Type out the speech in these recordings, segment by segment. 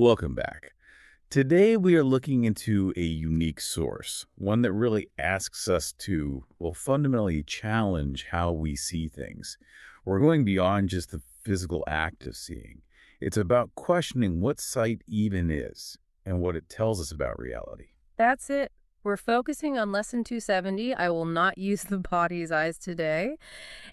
Welcome back. Today we are looking into a unique source, one that really asks us to, well, fundamentally challenge how we see things. We're going beyond just the physical act of seeing. It's about questioning what sight even is and what it tells us about reality. That's it. We're focusing on lesson 270. I will not use the body's eyes today.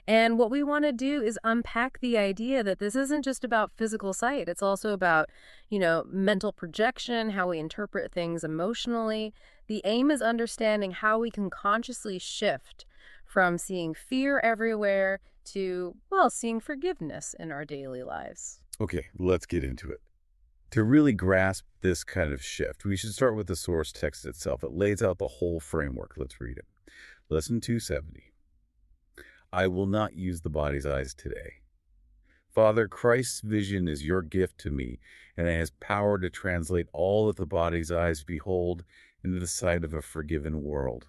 And what we want to do is unpack the idea that this isn't just about physical sight. It's also about, mental projection, how we interpret things emotionally. The aim is understanding how we can consciously shift from seeing fear everywhere to, well, seeing forgiveness in our daily lives. Okay, let's get into it. To really grasp this kind of shift, we should start with the source text itself. It lays out the whole framework. Let's read it. Lesson 270. I will not use the body's eyes today. Father, Christ's vision is your gift to me, and it has power to translate all that the body's eyes behold into the sight of a forgiven world.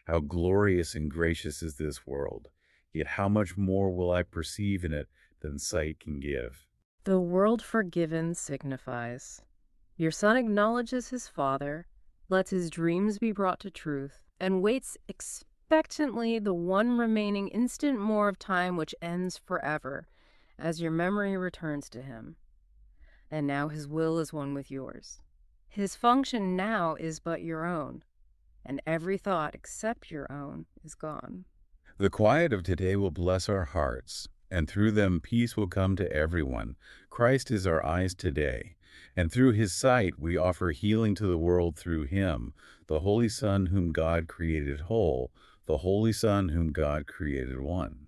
How glorious and gracious is this world, yet how much more will I perceive in it than sight can give. The world forgiven signifies your son acknowledges his father, lets his dreams be brought to truth, and waits expectantly the one remaining instant more of time which ends forever, as your memory returns to him. And now his will is one with yours. His function now is but your own, and every thought except your own is gone. The quiet of today will bless our hearts, and through them peace will come to everyone. Christ is our eyes today, and through his sight we offer healing to the world through him, the Holy Son whom God created whole, the Holy Son whom God created one.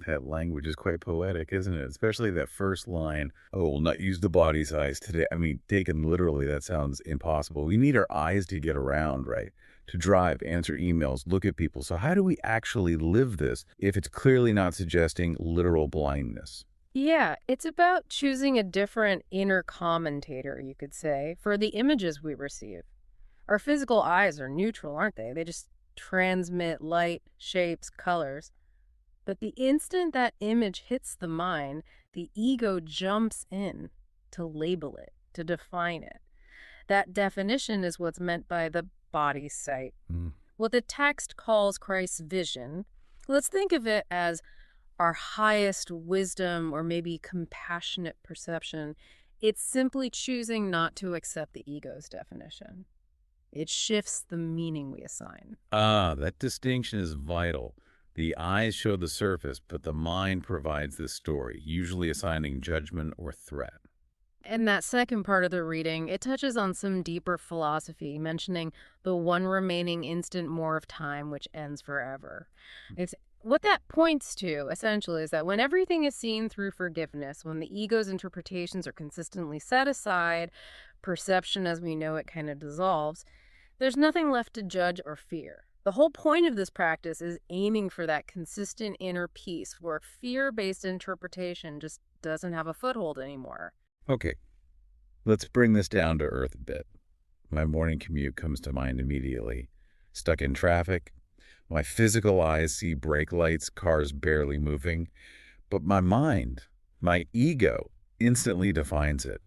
That language is quite poetic, isn't it? Especially that first line, oh, will not use the body's eyes today. I mean, taken literally, that sounds impossible. We need our eyes to get around, right? To drive, answer emails, look at people. So how do we actually live this if it's clearly not suggesting literal blindness? Yeah, it's about choosing a different inner commentator, you could say, for the images we receive. Our physical eyes are neutral, aren't they? They just transmit light, shapes, colors. But the instant that image hits the mind, the ego jumps in to label it, to define it. That definition is what's meant by the body's sight. Mm. What the text calls Christ's vision, let's think of it as our highest wisdom or maybe compassionate perception. It's simply choosing not to accept the ego's definition. It shifts the meaning we assign. Ah, that distinction is vital. The eyes show the surface, but the mind provides the story, usually assigning judgment or threat. In that second part of the reading, it touches on some deeper philosophy, mentioning the one remaining instant more of time which ends forever. It's what that points to, essentially, is that when everything is seen through forgiveness, when the ego's interpretations are consistently set aside, perception as we know it kind of dissolves, there's nothing left to judge or fear. The whole point of this practice is aiming for that consistent inner peace where fear-based interpretation just doesn't have a foothold anymore. Okay, let's bring this down to earth a bit. My morning commute comes to mind immediately. Stuck in traffic. My physical eyes see brake lights, cars barely moving. But my mind, my ego, instantly defines it.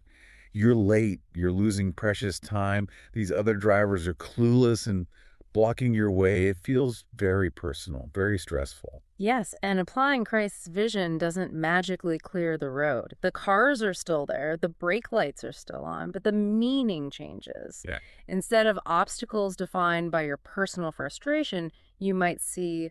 You're late. You're losing precious time. These other drivers are clueless and blocking your way. It feels very personal, very stressful. Yes, and applying Christ's vision doesn't magically clear the road. The cars are still there, the brake lights are still on, but the meaning changes. Yeah. Instead of obstacles defined by your personal frustration, you might see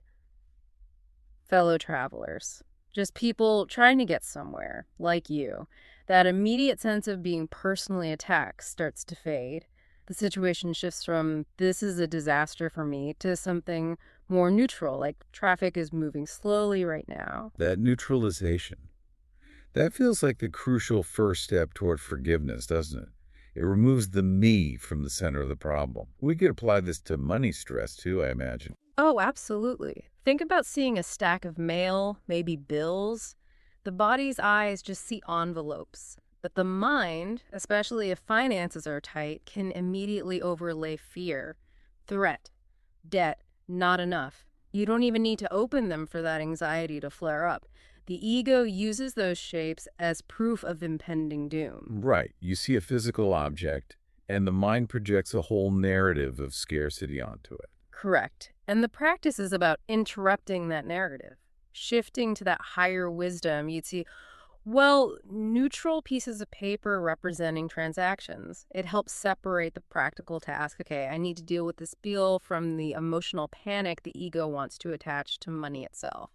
fellow travelers, just people trying to get somewhere, like you. That immediate sense of being personally attacked starts to fade. The situation shifts from, this is a disaster for me, to something more neutral, like traffic is moving slowly right now. That neutralization. That feels like the crucial first step toward forgiveness, doesn't it? It removes the me from the center of the problem. We could apply this to money stress too, I imagine. Oh, absolutely. Think about seeing a stack of mail, maybe bills. The body's eyes just see envelopes. But the mind, especially if finances are tight, can immediately overlay fear, threat, debt, not enough. You don't even need to open them for that anxiety to flare up. The ego uses those shapes as proof of impending doom. Right. You see a physical object, and the mind projects a whole narrative of scarcity onto it. Correct. And the practice is about interrupting that narrative, shifting to that higher wisdom. You'd see, well, neutral pieces of paper representing transactions. It helps separate the practical task. Okay, I need to deal with this bill from the emotional panic the ego wants to attach to money itself.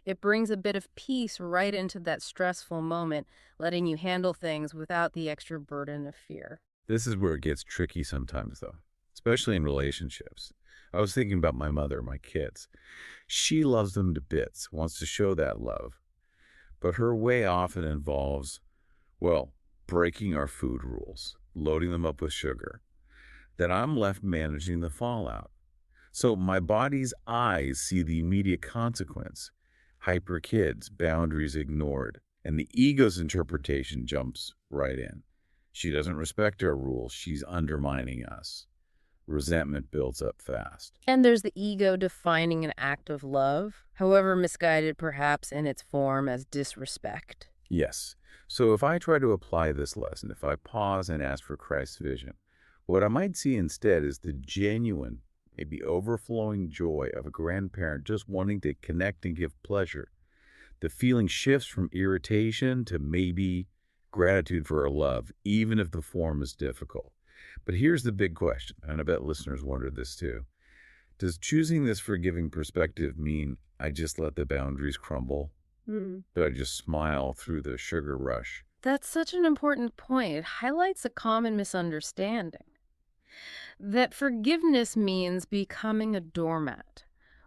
It brings a bit of peace right into that stressful moment, letting you handle things without the extra burden of fear. This is where it gets tricky sometimes, though, especially in relationships. I was thinking about my mother, my kids. She loves them to bits, wants to show that love. But her way often involves, well, breaking our food rules, loading them up with sugar. Then I'm left managing the fallout. So my body's eyes see the immediate consequence. Hyper kids, boundaries ignored, and the ego's interpretation jumps right in. She doesn't respect our rules. She's undermining us. Resentment builds up fast. And there's the ego defining an act of love, however misguided perhaps in its form as disrespect. Yes. So if I try to apply this lesson, if I pause and ask for Christ's vision, what I might see instead is the genuine, maybe overflowing joy of a grandparent just wanting to connect and give pleasure. The feeling shifts from irritation to maybe gratitude for our love, even if the form is difficult. But here's the big question, and I bet listeners wonder this too. Does choosing this forgiving perspective mean I just let the boundaries crumble? Do I just smile through the sugar rush? That's such an important point. It highlights a common misunderstanding. That forgiveness means becoming a doormat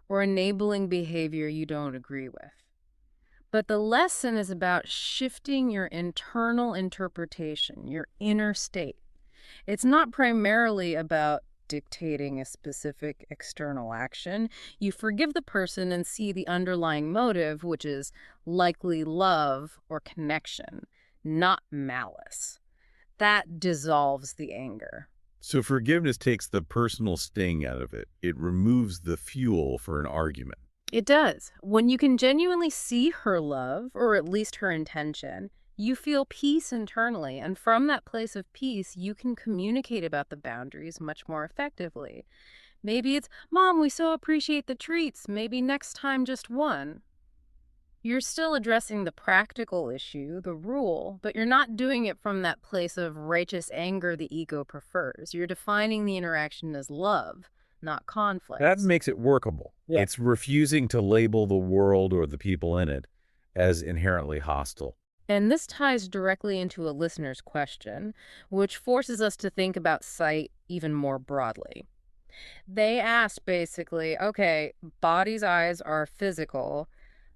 or enabling behavior you don't agree with. But the lesson is about shifting your internal interpretation, your inner state. It's not primarily about dictating a specific external action. You forgive the person and see the underlying motive, which is likely love or connection, not malice. That dissolves the anger. So forgiveness takes the personal sting out of it. It removes the fuel for an argument. It does. When you can genuinely see her love, or at least her intention, you feel peace internally. And from that place of peace, you can communicate about the boundaries much more effectively. Maybe it's, Mom, we so appreciate the treats. Maybe next time just one. You're still addressing the practical issue, the rule, but you're not doing it from that place of righteous anger the ego prefers. You're defining the interaction as love, not conflict. That makes it workable. Yeah. It's refusing to label the world or the people in it as inherently hostile. And this ties directly into a listener's question, which forces us to think about sight even more broadly. They asked basically, okay, body's eyes are physical,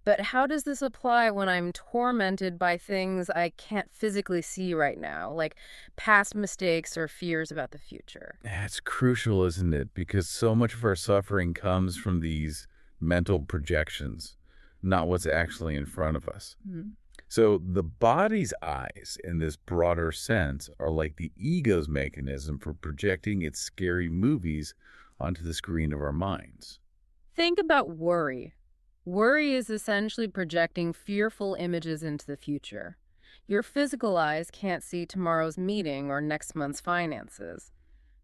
but how does this apply when I'm tormented by things I can't physically see right now, like past mistakes or fears about the future? It's crucial, isn't it? Because so much of our suffering comes from these mental projections, not what's actually in front of us. So the body's eyes, in this broader sense, are like the ego's mechanism for projecting its scary movies onto the screen of our minds. Think about worry. Worry is essentially projecting fearful images into the future. Your physical eyes can't see tomorrow's meeting or next month's finances,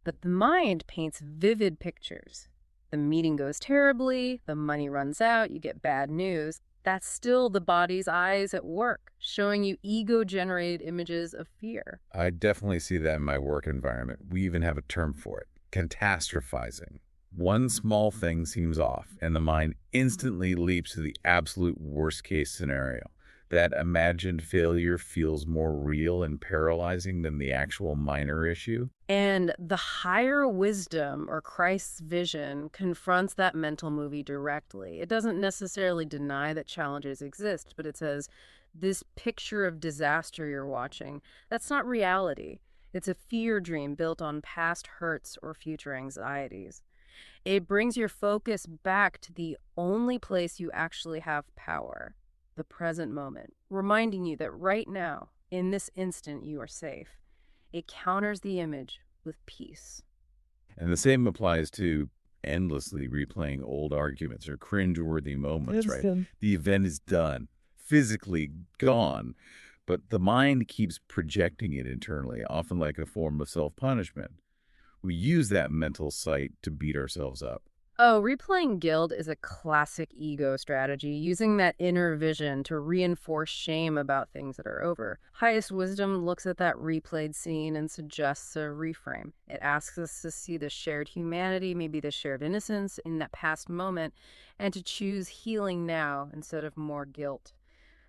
but the mind paints vivid pictures. The meeting goes terribly, the money runs out, you get bad news. That's still the body's eyes at work, showing you ego-generated images of fear. I definitely see that in my work environment. We even have a term for it, catastrophizing. One small thing seems off, and the mind instantly leaps to the absolute worst-case scenario. That imagined failure feels more real and paralyzing than the actual minor issue. And the higher wisdom or Christ's vision confronts that mental movie directly. It doesn't necessarily deny that challenges exist, but it says, this picture of disaster you're watching, that's not reality. It's a fear dream built on past hurts or future anxieties. It brings your focus back to the only place you actually have power, the present moment, reminding you that right now, in this instant, you are safe. It counters the image with peace. And the same applies to endlessly replaying old arguments or cringe-worthy moments, right? The event is done. physically gone, but the mind keeps projecting it internally, often like a form of self-punishment. We use that mental sight to beat ourselves up. Oh, replaying guilt is a classic ego strategy, using that inner vision to reinforce shame about things that are over. Highest wisdom looks at that replayed scene and suggests a reframe. It asks us to see the shared humanity, maybe the shared innocence in that past moment, and to choose healing now instead of more guilt.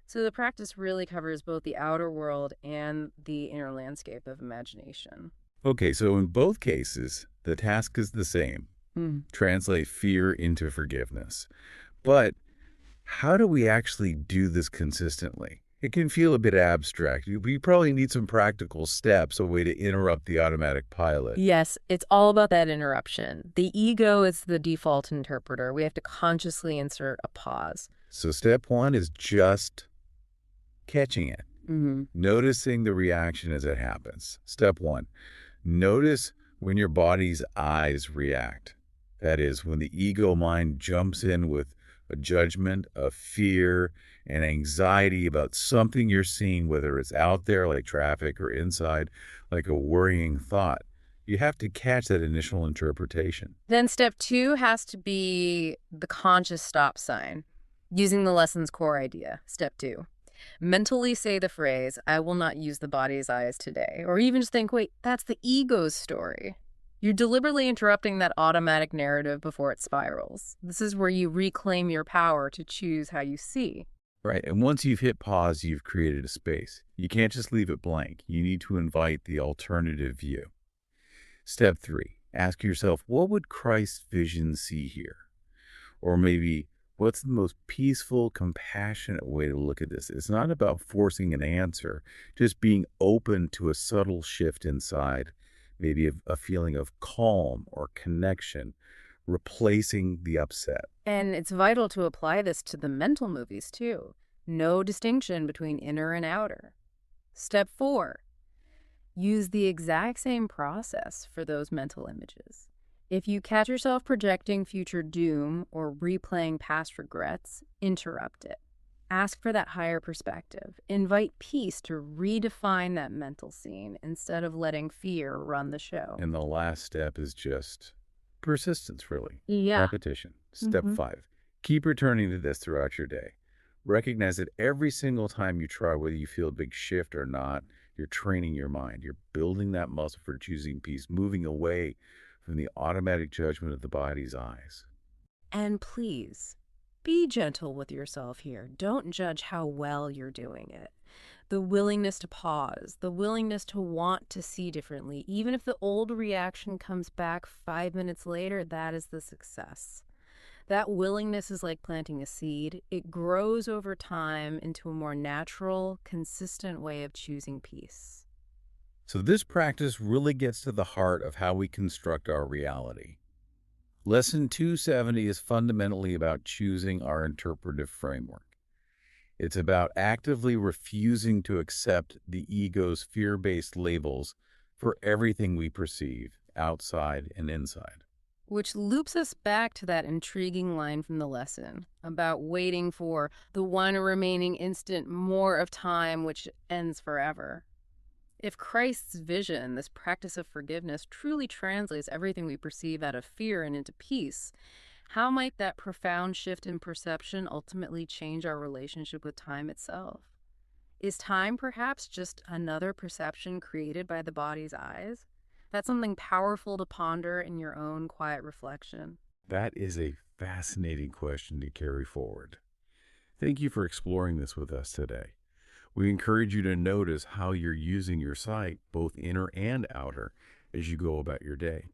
So the practice really covers both the outer world and the inner landscape of imagination. Okay, so in both cases, the task is the same. Translate fear into forgiveness. But how do we actually do this consistently? It can feel a bit abstract. We probably need some practical steps, a way to interrupt the automatic pilot. Yes, it's all about that interruption. The ego is the default interpreter. We have to consciously insert a pause. So step one is just catching it, noticing the reaction as it happens. Step one, notice when your body's eyes react. That is, when the ego mind jumps in with a judgment, a fear, and anxiety about something you're seeing, whether it's out there like traffic or inside like a worrying thought. You have to catch that initial interpretation. Then step two has to be the conscious stop sign, using the lesson's core idea. Step two, mentally say the phrase, I will not use the body's eyes today. Or even just think, wait, that's the ego's story. You're deliberately interrupting that automatic narrative before it spirals. This is where you reclaim your power to choose how you see. Right. And once you've hit pause, you've created a space. You can't just leave it blank. You need to invite the alternative view. Step three, ask yourself, what would Christ's vision see here? Or maybe, what's the most peaceful, compassionate way to look at this? It's not about forcing an answer, just being open to a subtle shift inside, maybe a feeling of calm or connection, replacing the upset. And it's vital to apply this to the mental movies, too. No distinction between inner and outer. Step four, use the exact same process for those mental images. If you catch yourself projecting future doom or replaying past regrets, interrupt it. Ask for that higher perspective. Invite peace to redefine that mental scene instead of letting fear run the show. And the last step is just persistence, really. Yeah. Repetition. Step five, keep returning to this throughout your day. Recognize that every single time you try, whether you feel a big shift or not, you're training your mind. You're building that muscle for choosing peace, moving away from the automatic judgment of the body's eyes. And please, be gentle with yourself here. Don't judge how well you're doing it. The willingness to pause, the willingness to want to see differently, even if the old reaction comes back 5 minutes later, that is the success. That willingness is like planting a seed. It grows over time into a more natural, consistent way of choosing peace. So this practice really gets to the heart of how we construct our reality. Lesson 270 is fundamentally about choosing our interpretive framework. It's about actively refusing to accept the ego's fear-based labels for everything we perceive, outside and inside. Which loops us back to that intriguing line from the lesson about waiting for the one remaining instant more of time which ends forever. If Christ's vision, this practice of forgiveness, truly translates everything we perceive out of fear and into peace, how might that profound shift in perception ultimately change our relationship with time itself? Is time perhaps just another perception created by the body's eyes? That's something powerful to ponder in your own quiet reflection. That is a fascinating question to carry forward. Thank you for exploring this with us today. We encourage you to notice how you're using your sight, both inner and outer, as you go about your day.